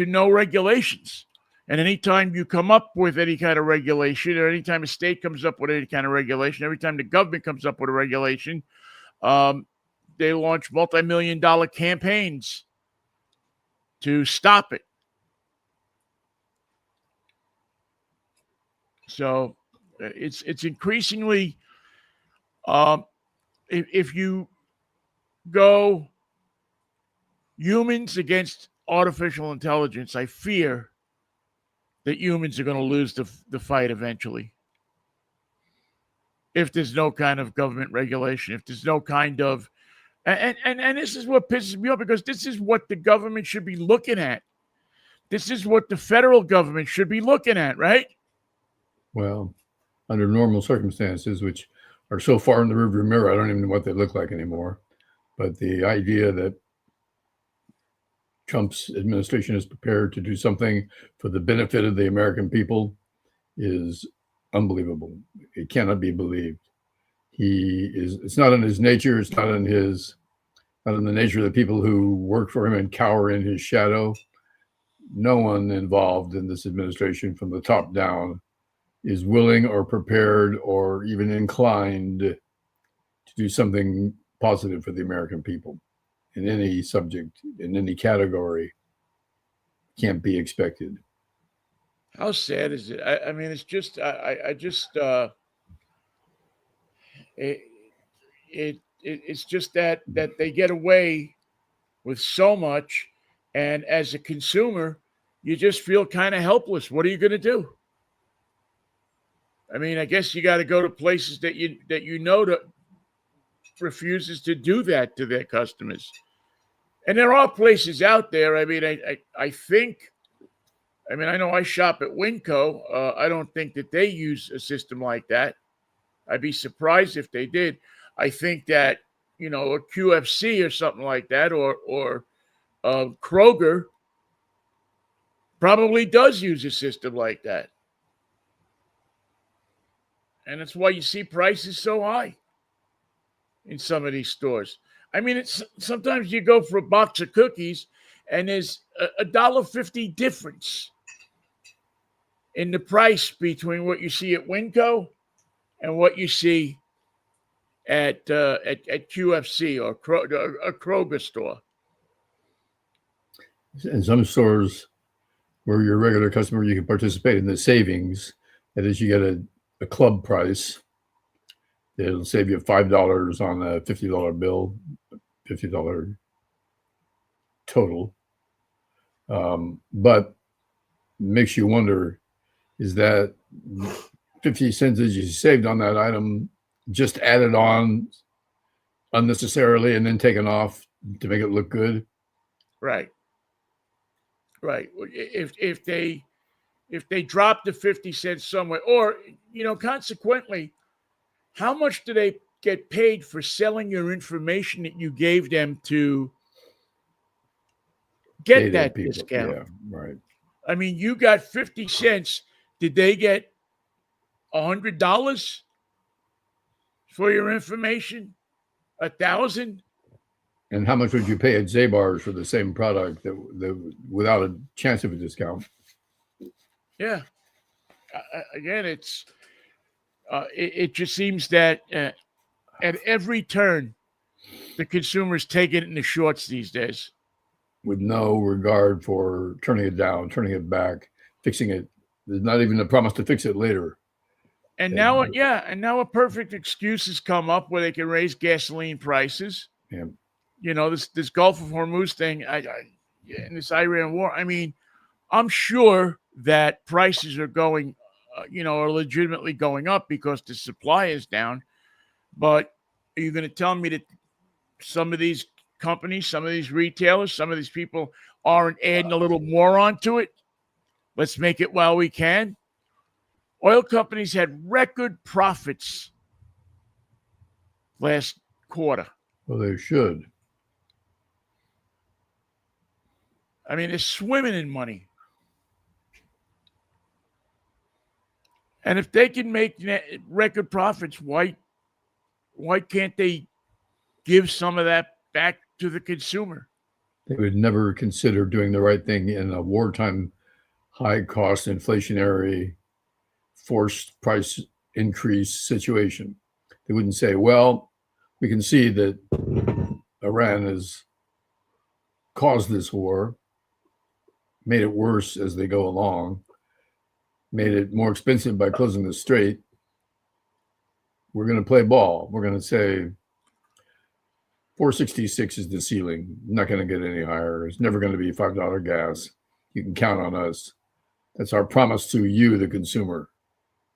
no regulations. And anytime you come up with any kind of regulation, or anytime a state comes up with any kind of regulation, every time the government comes up with a regulation, they launch multi-million-dollar campaigns to stop it. So it's increasingly, if you go humans against artificial intelligence, I fear that humans are going to lose the fight eventually. If there's no kind of government regulation, if there's no kind of, and this is what pisses me off, because this is what the government should be looking at. This is what the federal government should be looking at, right? Well, under normal circumstances, which are so far in the rearview mirror, I don't even know what they look like anymore. But the idea that Trump's administration is prepared to do something for the benefit of the American people is unbelievable. It cannot be believed. It's not in his nature. It's not in the nature of the people who work for him and cower in his shadow. No one involved in this administration from the top down is willing or prepared or even inclined to do something positive for the American people in any subject, in any category. Can't be expected. How sad is it? I mean, it's just, it's just that they get away with so much, and as a consumer, you just feel kind of helpless. What are you going to do? I mean, I guess you got to go to places that that refuses to do that to their customers. And there are places out there. I mean, I think, I mean, I know I shop at Winco. I don't think that they use a system like that. I'd be surprised if they did. I think that, a QFC or something like that, or Kroger probably does use a system like that. And that's why you see prices so high in some of these stores. I mean, sometimes you go for a box of cookies and there's a $1.50 difference in the price between what you see at Winco and what you see at QFC or a Kroger store. In some stores where you're a regular customer, you can participate in the savings. That is, you get a club price. It'll save you $5 on a $50 bill, $50 total. But makes you wonder, is that 50 cents that you saved on that item just added on unnecessarily and then taken off to make it look good? Right. If they drop the 50 cents somewhere, or, consequently, how much do they get paid for selling your information that you gave them to get that discount? Yeah, right. I mean, you got 50 cents. Did they get $100 for your information? 1,000? And how much would you pay at Zabar's for the same product that without a chance of a discount? Yeah. again, it just seems that at every turn, the consumer's taking it in the shorts these days. With no regard for turning it down, turning it back, fixing it. There's not even a promise to fix it later. And now, a perfect excuse has come up where they can raise gasoline prices. Yeah. You know, this Gulf of Hormuz thing, and this Iran war. I mean, I'm sure that prices are going, are legitimately going up because the supply is down. But are you going to tell me that some of these companies, some of these retailers, some of these people aren't adding a little more onto it? Let's make it while we can. Oil companies had record profits last quarter. Well, they should. I mean, they're swimming in money. And if they can make record profits, why can't they give some of that back to the consumer? They would never consider doing the right thing in a wartime, high-cost, inflationary, forced price increase situation. They wouldn't say, well, we can see that Iran has caused this war, made it worse as they go along, made it more expensive by closing the strait. We're going to play ball. We're going to say 466 is the ceiling. Not going to get any higher. It's never going to be $5 gas. You can count on us. That's our promise to you, the consumer.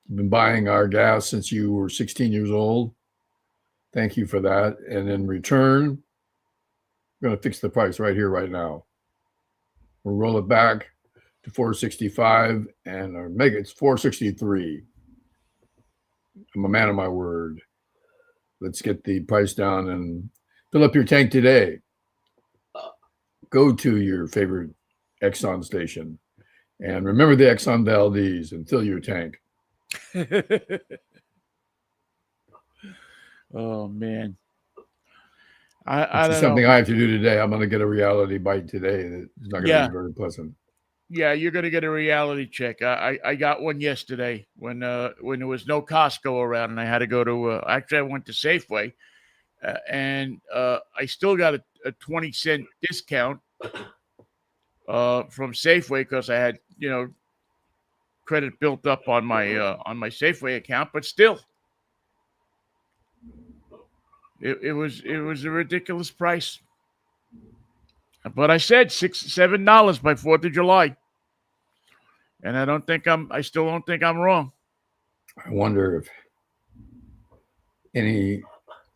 You've been buying our gas since you were 16 years old. Thank you for that. And in return, we're going to fix the price right here, right now. We'll roll it back to 465 and make it 463. I'm a man of my word. Let's get the price down and fill up your tank today. Go to your favorite Exxon station and remember the Exxon Valdez and fill your tank. Oh, man. It's something I have to do today. I'm going to get a reality bite today. That's not going to be very pleasant. Yeah, you're going to get a reality check. I got one yesterday when there was no Costco around, and I had to go to. Actually, I went to Safeway, and I still got a 20-cent discount from Safeway because I had credit built up on my Safeway account, but still. It was a ridiculous price, but I said $6-7 by 4th of July, and I still don't think I'm wrong. I wonder if any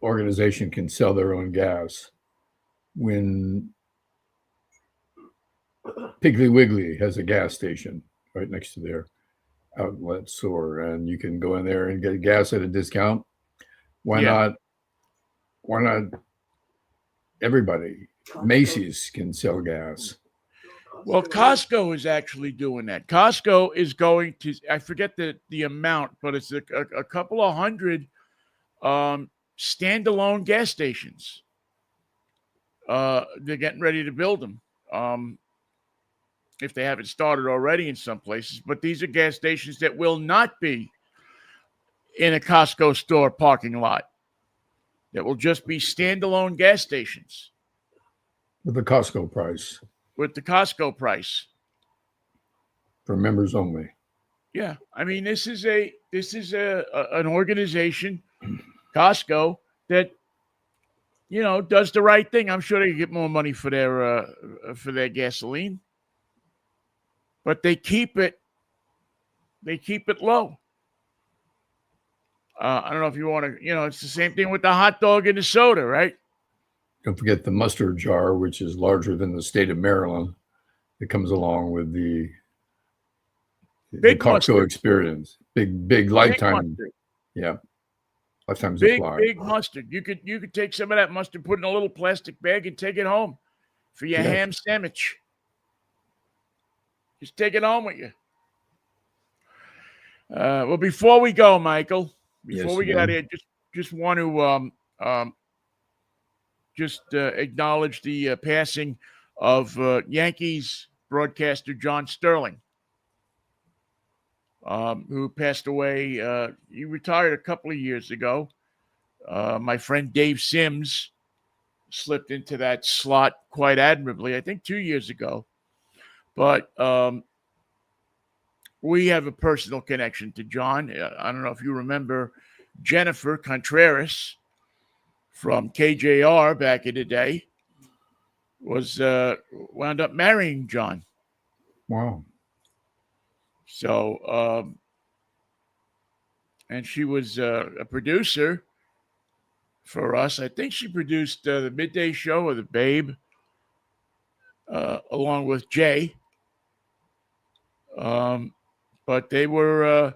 organization can sell their own gas when Piggly Wiggly has a gas station right next to their outlet store, and you can go in there and get gas at a discount. Why not? Why not everybody? Macy's can sell gas. Well, Costco is actually doing that. Costco is going to, I forget the amount, but it's a couple of hundred standalone gas stations. They're getting ready to build them. If they haven't started already in some places. But these are gas stations that will not be in a Costco store parking lot. That will just be standalone gas stations. With the Costco price. With the Costco price. For members only. Yeah. I mean, this is an organization, Costco, that does the right thing. I'm sure they can get more money for their gasoline. But they keep it low. I don't know if you want to, it's the same thing with the hot dog and the soda, right? Don't forget the mustard jar, which is larger than the state of Maryland. It comes along with the Costco experience. Big lifetime. Mustard. Yeah. Lifetime supply. Big mustard. You could take some of that mustard, put it in a little plastic bag, and take it home for your ham sandwich. Just take it home with you. Well, before we go, Michael, before we get out of here, just want to acknowledge the passing of Yankees broadcaster John Sterling. who passed away. He retired a couple of years ago. My friend Dave Sims slipped into that slot quite admirably, I think 2 years ago. But we have a personal connection to John. I don't know if you remember Jennifer Contreras from KJR back in the day was wound up marrying John. Wow. So, and she was a producer for us. I think she produced the Midday Show or the Babe, along with Jay. But they were,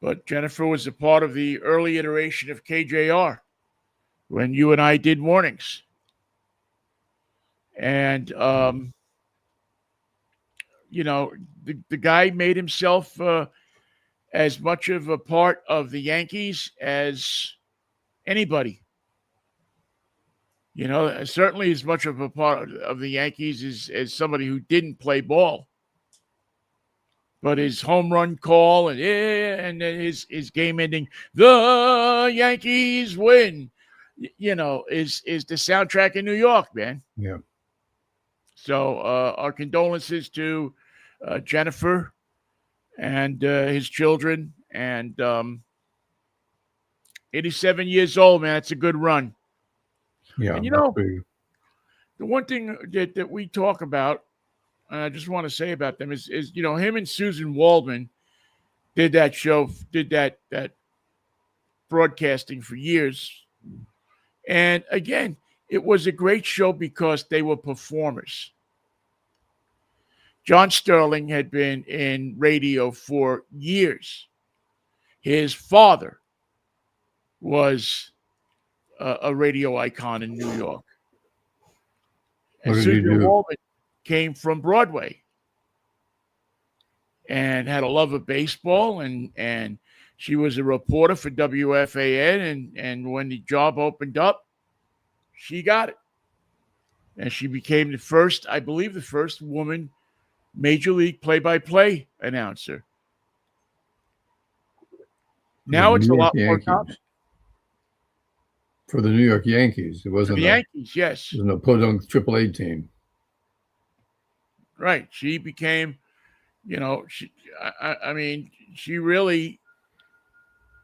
but Jennifer was a part of the early iteration of KJR when you and I did mornings. And, you know, the guy made himself as much of a part of the Yankees as anybody. You know, certainly as much of a part of the Yankees as somebody who didn't play ball. But his home run call and then his game ending, the Yankees win, you know, is the soundtrack in New York, man. Yeah. So our condolences to Jennifer and his children. And 87 years old, man. It's a good run. Yeah. And, you know, the one thing that we talk about, and I just want to say about them is you know, him and Susan Waldman did that show, did that broadcasting for years. And again, it was a great show because they were performers. John Sterling had been in radio for years. His father was a radio icon in New York. And Susan Waldman came from Broadway and had a love of baseball, and she was a reporter for WFAN, and when the job opened up, she got it. And she became the first woman Major League play-by-play announcer. Now it's a lot more common. For the New York Yankees. It wasn't the Yankees, yes. It was an podunk AAA team. Right. She became, you know, I mean, she really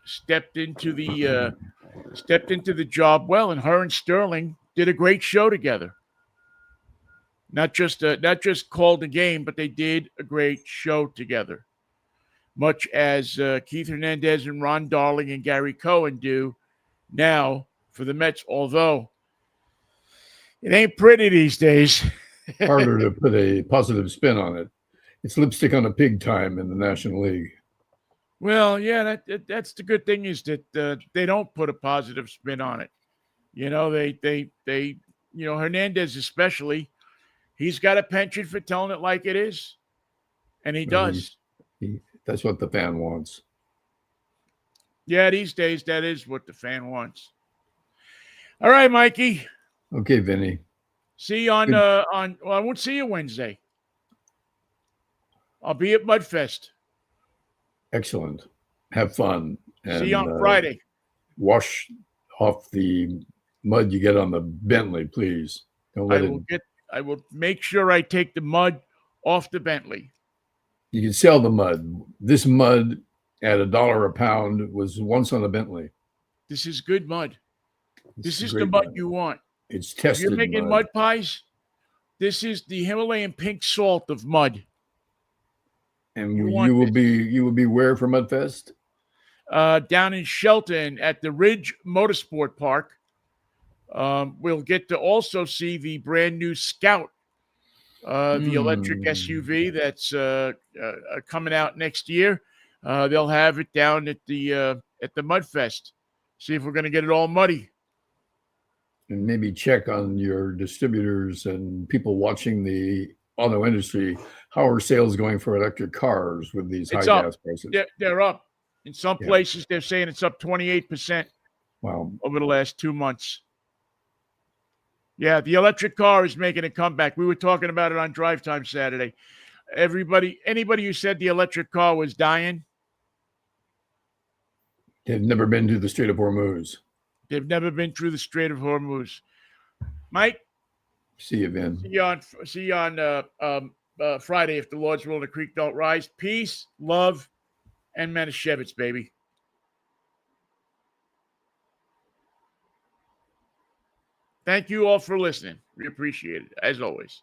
stepped into the job well, and her and Sterling did a great show together. Not just called a game, but they did a great show together. Much as Keith Hernandez and Ron Darling and Gary Cohen do now for the Mets, although it ain't pretty these days. Harder to put a positive spin on it. It's lipstick on a pig time in the National League. Well, yeah, that's the good thing is that they don't put a positive spin on it. You know, they you know, Hernandez especially, he's got a penchant for telling it like it is, and he does. That's what the fan wants. Yeah, these days that is what the fan wants. All right, Mikey. Okay, Vinny. See you on well, I won't see you Wednesday. I'll be at Mudfest. Excellent. Have fun. And, see you on Friday. Wash off the mud you get on the Bentley, please. Don't let I will make sure I take the mud off the Bentley. You can sell the mud. This mud at $1 a pound was once on a Bentley. This is good mud. This is the mud you want. It's tested. If you're making mud pies, this is the Himalayan pink salt of mud. And you will be where for Mudfest? Down in Shelton at the Ridge Motorsport Park. We'll get to also see the brand new Scout, the electric SUV that's coming out next year. They'll have it down at the Mudfest. See if we're going to get it all muddy. And maybe check on your distributors and people watching the auto industry. How are sales going for electric cars with these high gas prices? They're up. In some places, they're saying it's up 28%. Wow. Over the last 2 months. Yeah, the electric car is making a comeback. We were talking about it on Drive Time Saturday. Anybody who said the electric car was dying, They've never been to the Strait of Hormuz. They've never been through the Strait of Hormuz. Mike, See you, Vin. see you on Friday if the Lord's will and the creek don't rise. Peace, love, and Manischewitz, baby. Thank you all for listening. We appreciate it, as always.